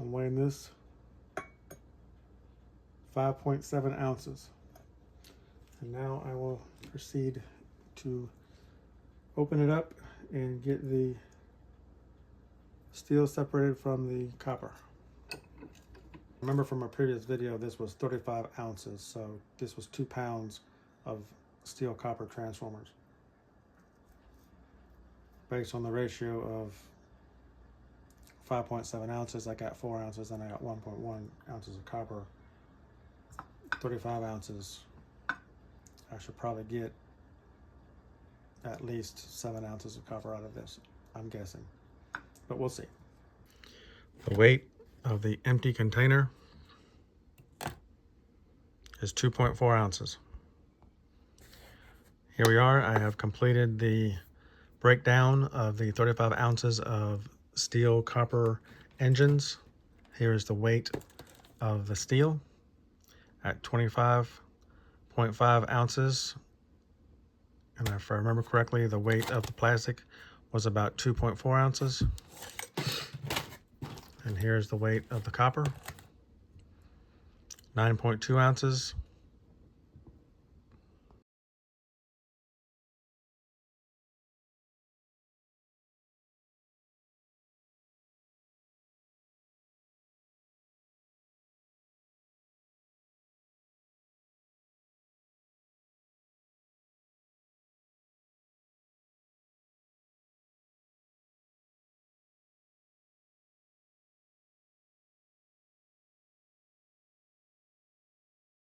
I'm weighing this 5.7 ounces. And now I will proceed to open it up and get the steel separated from the copper. Remember from our previous video, this was 35 ounces, so this was 2 pounds of steel copper transformers. Based on the ratio of 5.7 ounces, I got 4 ounces, and I got 1.1 ounces of copper. 35 ounces, I should probably get at least 7 ounces of copper out of this, I'm guessing, but we'll see. The weight of the empty container is 2.4 ounces. Here we are. I have completed the breakdown of the 35 ounces of steel copper engines. Here is the weight of the steel at 25.5 ounces. And if I remember correctly, the weight of the plastic was about 2.4 ounces. And here's the weight of the copper, 9.2 ounces.